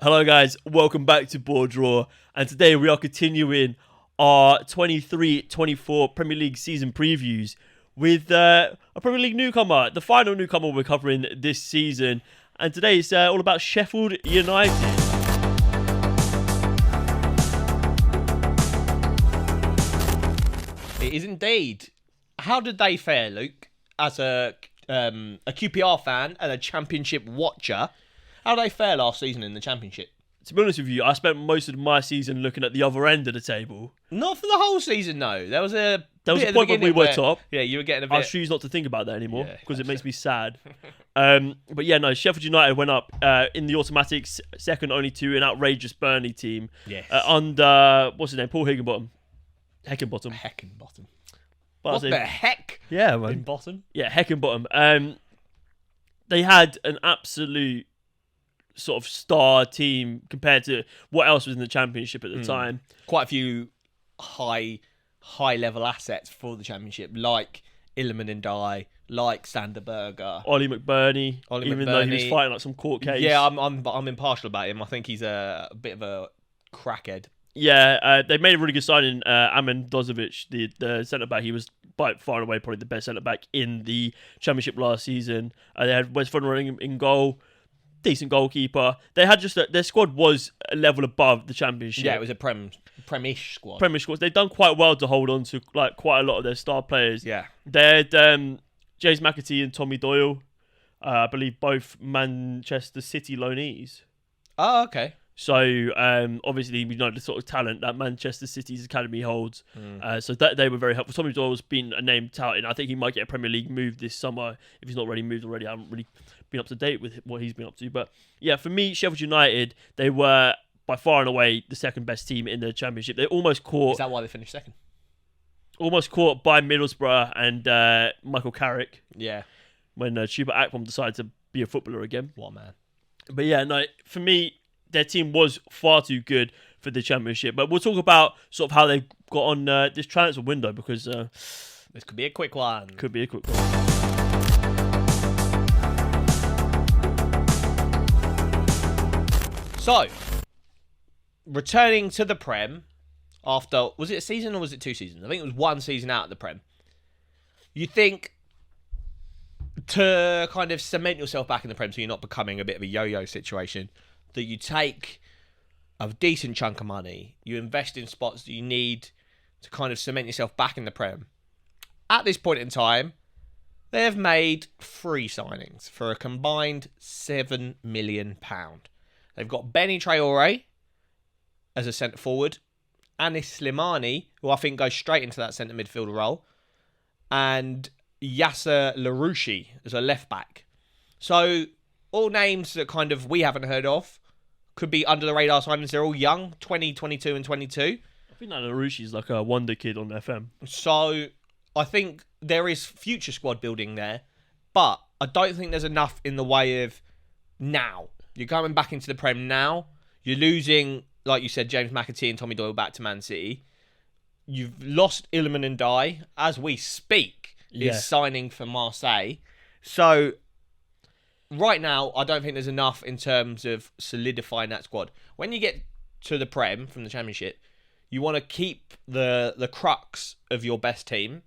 Hello guys, welcome back to BoreDraw, and today we are continuing our 23-24 Premier League season previews with a Premier League newcomer, the final newcomer we're covering this season, and today it's all about Sheffield United. It is indeed. How did they fare, Luke, as a QPR fan and a Championship watcher? How did they fare last season in the Championship? To be honest with you, I spent most of my season looking at the other end of the table. Not for the whole season, though. There was a point when we were top. Yeah, you were getting a bit... I choose not to think about that anymore because it makes me sad. But yeah, no, Sheffield United went up in the automatics, second only to an outrageous Burnley team. Yes. Under, what's his name? Paul Higginbottom. Heckingbottom. What the heck? Yeah, man. In bottom? Yeah, Heckingbottom. They had an absolute sort of star team compared to what else was in the Championship at the time. Quite a few high level assets for the Championship, like Illiman and Dye, like Sander Berger, Ollie McBurney, even though he was fighting like some court case. Yeah, I'm impartial about him. I think he's a bit of a crackhead. Yeah, they made a really good signing. Amin Dozovic, the centre-back, he was by far and away probably the best centre-back in the Championship last season. They had Wes Fun running in goal, decent goalkeeper. They had their squad was a level above the Championship. Yeah, it was a Premish squad. Premish squad. They've done quite well to hold on to like quite a lot of their star players. Yeah. They had James McAtee and Tommy Doyle, I believe both Manchester City loanees. Oh, okay. So, obviously, we know the sort of talent that Manchester City's academy holds. So that they were very helpful. Tommy Doyle's been a name touted. I think he might get a Premier League move this summer if he's not already moved already. I haven't really been up to date with what he's been up to. But yeah, for me, Sheffield United, they were by far and away the second best team in the Championship. They almost caught... Is that why they finished second? Almost caught by Middlesbrough and Michael Carrick. Yeah. When Chuba Akpom decided to be a footballer again. What a man. But yeah, no, for me... Their team was far too good for the Championship. But we'll talk about sort of how they got on this transfer window because... this could be a quick one. Could be a quick one. So, returning to the Prem after... Was it a season or was it 2 seasons? I think it was 1 season out of the Prem. You think to kind of cement yourself back in the Prem so you're not becoming a bit of a yo-yo situation... that you take a decent chunk of money, you invest in spots that you need to kind of cement yourself back in the Prem. At this point in time, they have made 3 signings for a combined £7 million. They've got Benny Traore as a centre forward, Anis Slimani, who I think goes straight into that centre midfielder role, and Yasser Larouchi as a left back. So all names that kind of we haven't heard of. Could be under the radar signings. They're all young, 20, 22 and 22. I think that Larouchi's like a wonder kid on FM. So I think there is future squad building there, but I don't think there's enough in the way of now. You're coming back into the Prem now. You're losing, like you said, James McAtee and Tommy Doyle back to Man City. You've lost Illiman and Dye. As we speak, is signing for Marseille. So... right now, I don't think there's enough in terms of solidifying that squad. When you get to the Prem from the Championship, you want to keep the crux of your best team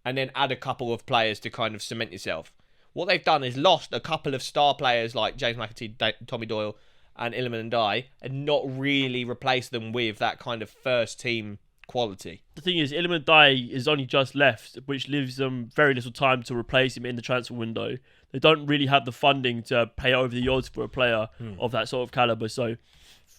and then add a couple of players to kind of cement yourself. What they've done is lost a couple of star players like James McAtee, Tommy Doyle and Illiman and Dye and not really replace them with that kind of first team quality. The thing is, Illiman and Dye is only just left, which leaves them very little time to replace him in the transfer window. They don't really have the funding to pay over the odds for a player of that sort of calibre, so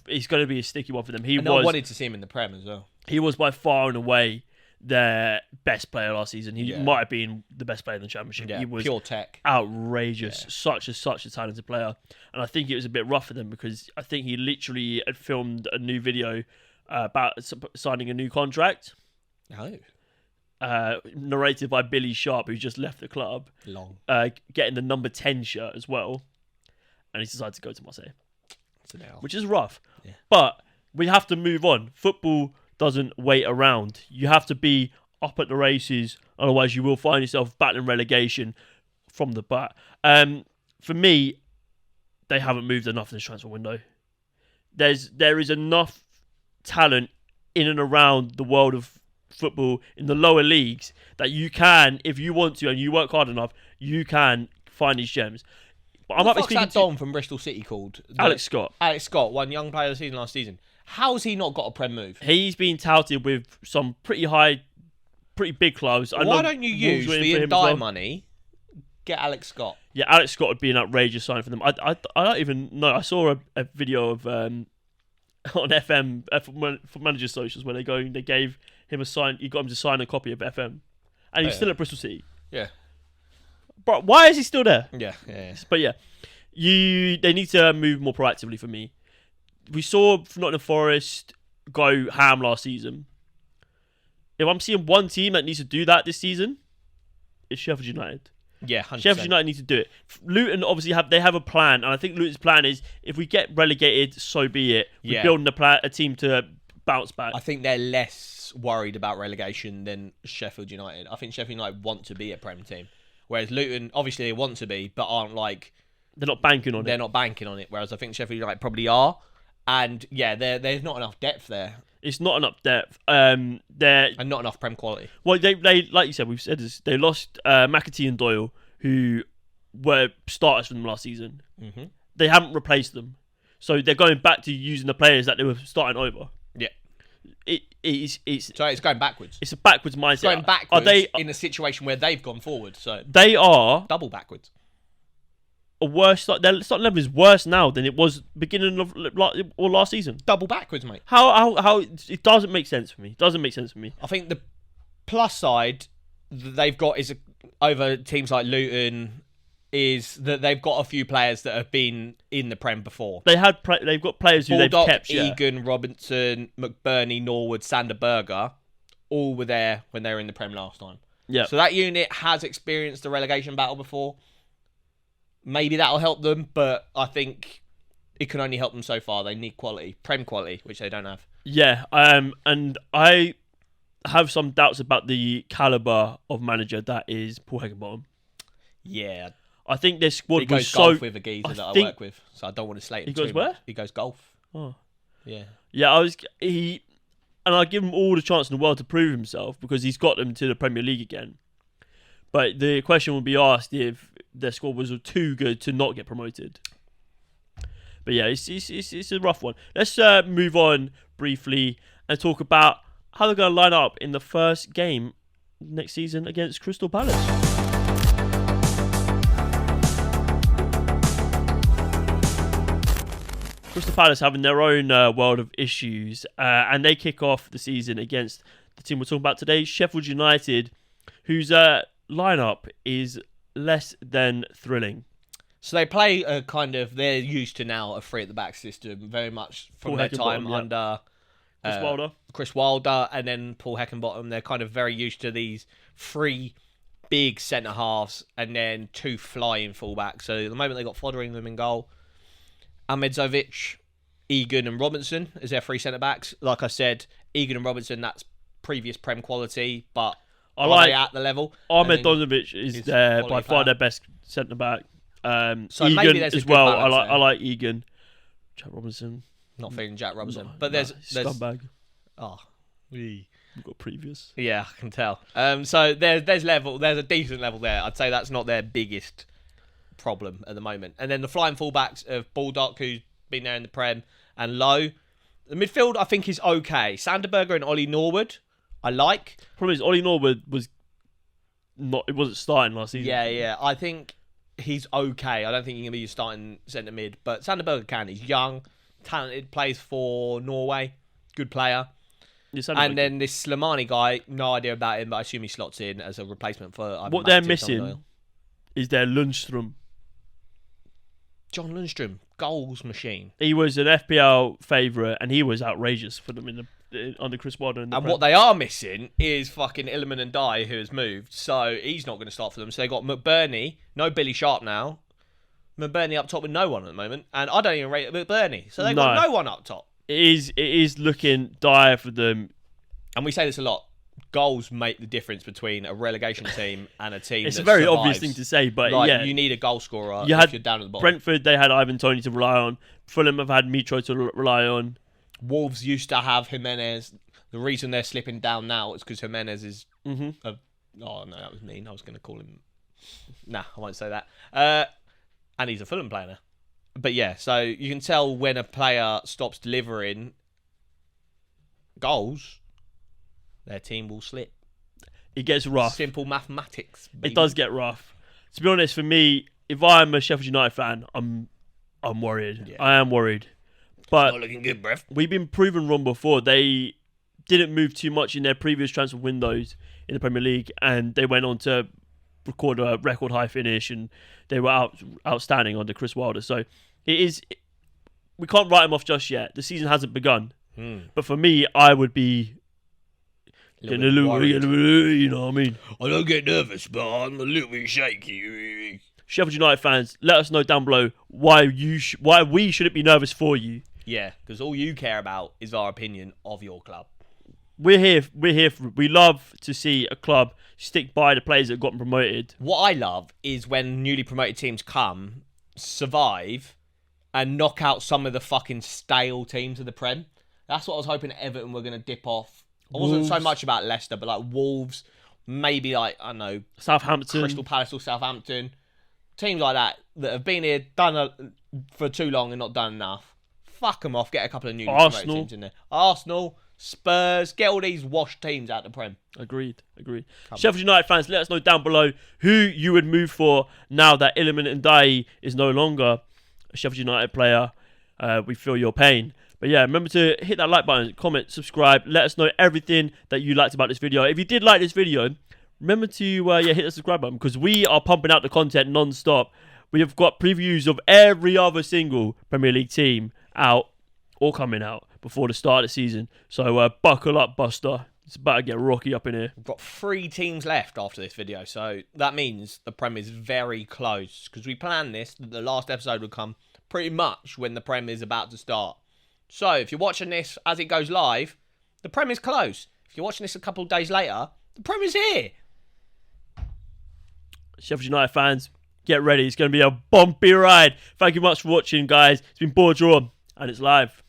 it's going to be a sticky one for them. I wanted to see him in the Prem as well. He was by far and away their best player last season. He might have been the best player in the Championship. Yeah, he was pure tech. Outrageous. Yeah. Such a talented player. And I think it was a bit rough for them because I think he literally had filmed a new video about signing a new contract. Oh. Narrated by Billy Sharp, who just left the club. Long. Getting the number 10 shirt as well. And he decided to go to Marseille. Which is rough. Yeah. But we have to move on. Football doesn't wait around. You have to be up at the races, otherwise you will find yourself battling relegation from the bat. For me, they haven't moved enough in this transfer window. there is enough talent in and around the world of football in the lower leagues that you can, if you want to and you work hard enough, you can find these gems. But I might be speaking that Don from Bristol City called? Alex Scott. Alex Scott, one young player of the season last season. How's he not got a Prem move? He's been touted with some pretty big clubs. Why don't you use the Ndai money? Get Alex Scott. Yeah, Alex Scott would be an outrageous sign for them. I don't even know. I saw a video of on FM for Manager Socials where they gave him a sign. You got him to sign a copy of FM, and he's still at Bristol City. Yeah. But why is he still there? Yeah. But yeah, they need to move more proactively for me. We saw Nottingham Forest go ham last season. If I'm seeing one team that needs to do that this season, it's Sheffield United. Yeah, 100%. Sheffield United need to do it. Luton obviously have a plan, and I think Luton's plan is if we get relegated, so be it. We're building a team to bounce back. I think they're less worried about relegation than Sheffield United. I think Sheffield United want to be a Prem team, whereas Luton obviously they want to be, but aren't like they're not banking on it. They're not banking on it. Whereas I think Sheffield United probably are, and there's not enough depth there. It's not enough depth. And not enough Prem quality. Well, they like you said, we've said this. They lost McAtee and Doyle, who were starters for them last season. Mm-hmm. They haven't replaced them, so they're going back to using the players that they were starting over. Yeah, it's going backwards. It's a backwards mindset. It's going backwards. Are they in a situation where they've gone forward? So they are double backwards. A worse start. Their starting level is worse now than it was beginning of last season. Double backwards, mate. How it doesn't make sense for me. I think the plus side that they've got is over teams like Luton is that they've got a few players that have been in the Prem before. They've got players who they've kept. Egan, Robinson, McBurney, Norwood, Sander Berger, all were there when they were in the Prem last time. Yeah. So that unit has experienced the relegation battle before. Maybe that'll help them, but I think it can only help them so far. They need quality, Prem quality, which they don't have. Yeah, and I have some doubts about the caliber of manager that is Paul Heckingbottom. Yeah, I think their squad he goes golf with a geezer that I work with, so I don't want to slate him. He goes where? He goes golf. Oh, yeah. And I give him all the chance in the world to prove himself because he's got them to the Premier League again. But the question will be asked if their squad was too good to not get promoted. But yeah, it's a rough one. Let's move on briefly and talk about how they're going to line up in the first game next season against Crystal Palace. Crystal Palace having their own world of issues, and they kick off the season against the team we're talking about today, Sheffield United, whose lineup is less than thrilling. So they play a they're used to now a three at the back system, very much from their time under Chris Wilder and then Paul Heckingbottom. They're kind of very used to these three big centre halves and then two flying fullbacks. So at the moment they got Fotheringham in goal, Ahmedzovic, Egan and Robinson as their three centre backs. Like I said, Egan and Robinson, that's previous Prem quality, but are they at the level? Ahmedzovic is by far their best centre back. So Egan maybe there's as well. I like Egan. Jack Robinson. Not feeling Jack Robinson, but there's scumbag. Oh, we've got previous. Yeah, I can tell. So there's level. There's a decent level there. I'd say that's not their biggest problem at the moment. And then the flying fullbacks of Baldock, who's been there in the Prem, and Lowe. The midfield I think is okay. Sanderberger and Ollie Norwood, I like. Problem is Ollie Norwood wasn't starting last season. Yeah. I think he's okay. I don't think he can be your starting centre mid, but Sanderberger can. He's young, talented, plays for Norway, good player. And then this Slimani guy, no idea about him, but I assume he slots in as a replacement for. What they're missing is their Lundstrom. John Lundstrom, goals machine. He was an FPL favourite, and he was outrageous for them under Chris Wilder. And what they are missing is fucking Illiman and Dye, who has moved, so he's not going to start for them. So they got McBurney, no Billy Sharp now. McBurney up top with no one at the moment, and I don't even rate McBurney, so they've got no one up top. It is looking dire for them. And we say this a lot. goals make the difference between a relegation team and a team. It's that a very survives. obvious thing to say, but Like, yeah, you need a goal scorer You if had you're down at the bottom. Brentford, they had Ivan Toney to rely on. Fulham have had Mitro to rely on. Wolves used to have Jimenez. The reason they're slipping down now is because Jimenez is. Mm-hmm. Oh no, that was mean. I was going to call him. Nah, I won't say that. And he's a Fulham player now. But yeah, so you can tell when a player stops delivering goals, their team will slip. It gets rough. Simple mathematics. Baby. It does get rough. To be honest, for me, if I'm a Sheffield United fan, I'm worried. Yeah. I am worried. But not looking good, bruv. We've been proven wrong before. They didn't move too much in their previous transfer windows in the Premier League, and they went on to record a record high finish, and they were outstanding under Chris Wilder. So we can't write them off just yet. The season hasn't begun. But for me, I would be getting a little, you know what I mean? I don't get nervous, but I'm a little bit shaky. Sheffield United fans, let us know down below why we shouldn't be nervous for you. Yeah, because all you care about is our opinion of your club. We're here. We love to see a club stick by the players that have gotten promoted. What I love is when newly promoted teams come, survive, and knock out some of the fucking stale teams of the Prem. That's what I was hoping Everton were going to dip off. I wasn't so much about Leicester, but like Wolves, maybe like, I don't know, Southampton, Crystal Palace or Southampton. Teams like that have been here, for too long and not done enough. Fuck them off, get a couple of newly promoted teams in there. Arsenal, Spurs, get all these washed teams out the Prem. Agreed. Sheffield United fans, let us know down below who you would move for now that Iliman Ndiaye is no longer a Sheffield United player. We feel your pain. But yeah, remember to hit that like button, comment, subscribe. Let us know everything that you liked about this video. If you did like this video, remember to hit the subscribe button, because we are pumping out the content non-stop. We have got previews of every other single Premier League team out or coming out before the start of the season. So buckle up, Buster. It's about to get rocky up in here. We've got 3 teams left after this video, so that means the Prem is very close, because we planned this, that the last episode would come pretty much when the Prem is about to start. So if you're watching this as it goes live, the Prem is close. If you're watching this a couple of days later, the Prem is here. Sheffield United fans, get ready. It's going to be a bumpy ride. Thank you much for watching, guys. It's been BoreDraw, and it's live.